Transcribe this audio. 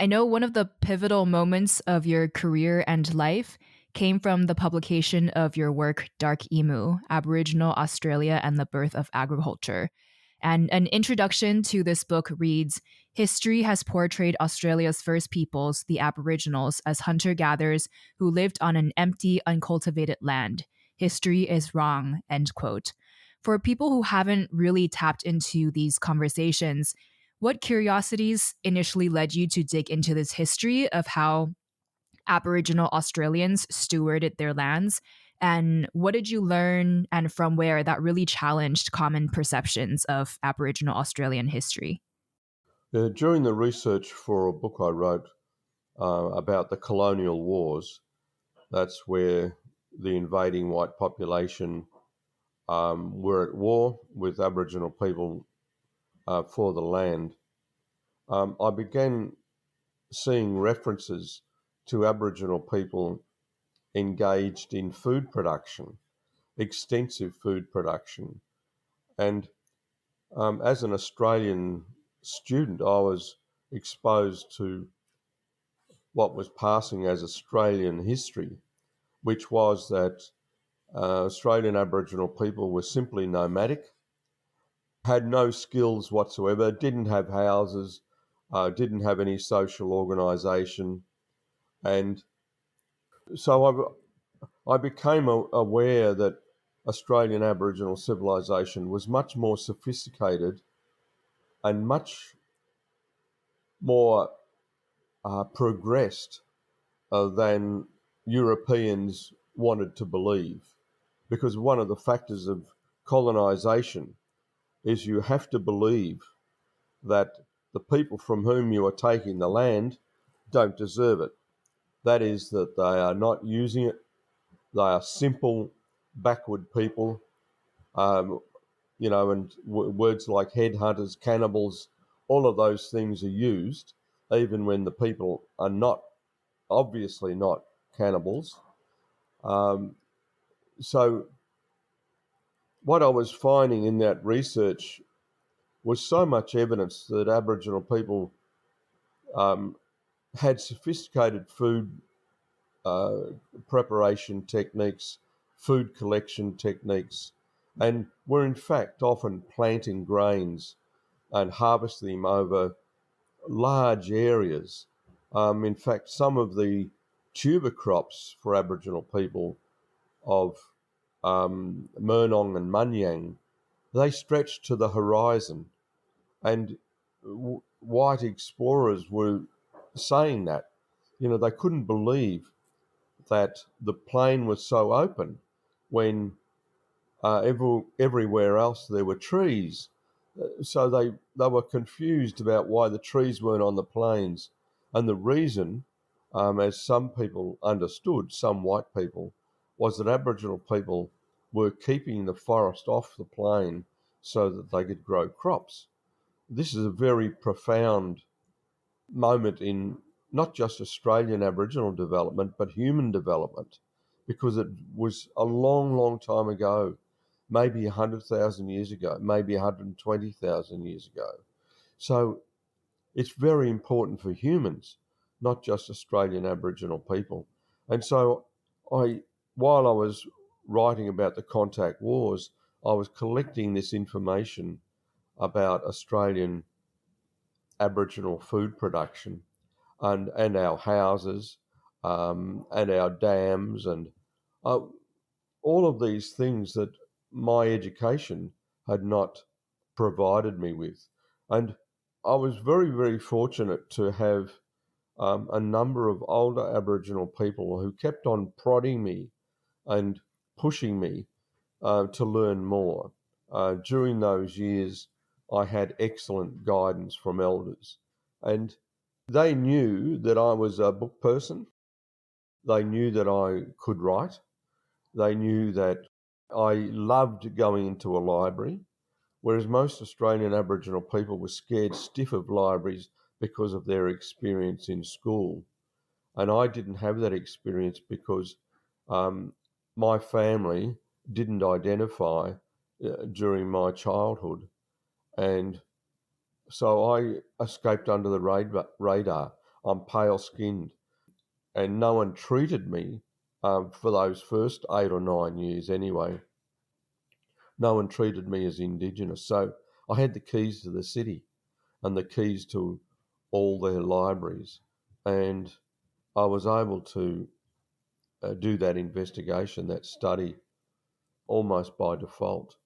I know one of the pivotal moments of your career and life came from the publication of your work, Dark Emu: Aboriginal Australia and the Birth of Agriculture. And an introduction to this book reads: History has portrayed Australia's first peoples, the Aboriginals, as hunter gatherers who lived on an empty, uncultivated land. History is wrong, end quote. For people who haven't really tapped into these conversations, what curiosities initially led you to dig into this history of how Aboriginal Australians stewarded their lands? And what did you learn and from where that really challenged common perceptions of Aboriginal Australian history? During the research for a book I wrote about the colonial wars, that's where the invading white population were at war with Aboriginal people for the land. I began seeing references to Aboriginal people engaged in food production, extensive food production. And as an Australian student, I was exposed to what was passing as Australian history, which was that Australian Aboriginal people were simply nomadic, had no skills whatsoever, didn't have houses, didn't have any social organisation. And so I became aware that Australian Aboriginal civilization was much more sophisticated and much more progressed than Europeans wanted to believe. Because one of the factors of colonisation is you have to believe that the people from whom you are taking the land don't deserve it. That is, that they are not using it. They are simple, backward people, um, and words like headhunters, cannibals, all of those things are used, even when the people are not, obviously not cannibals. Um, so what I was finding in that research was so much evidence that Aboriginal people um, had sophisticated food uh, preparation techniques, food collection techniques, and were in fact often planting grains and harvesting them over large areas. In fact, some of the tuber crops for Aboriginal people of Murnong and Munyang, they stretched to the horizon. And white explorers were saying that. They couldn't believe that the plain was so open when everywhere else there were trees. So they were confused about why the trees weren't on the plains. And the reason, as some people understood, some white people, was that Aboriginal people were keeping the forest off the plain so that they could grow crops. This is a very profound moment in not just Australian Aboriginal development, but human development, because it was a long, long time ago, maybe 100,000 years ago, maybe 120,000 years ago. So it's very important for humans, not just Australian Aboriginal people. And so while I was writing about the contact wars, I was collecting this information about Australian Aboriginal food production and our houses and our dams and uh, all of these things that my education had not provided me with. And I was very, very fortunate to have a number of older Aboriginal people who kept on prodding me and pushing me to learn more. During those years, I had excellent guidance from elders, and they knew that I was a book person. They knew that I could write. They knew that I loved going into a library, whereas most Australian Aboriginal people were scared stiff of libraries because of their experience in school. And I didn't have that experience because um, my family didn't identify during my childhood. And so I escaped under the radar. I'm pale skinned, and no one treated me for those first 8 or 9 years anyway. No one treated me as Indigenous. So I had the keys to the city and the keys to all their libraries. And I was able to do that investigation, that study, almost by default.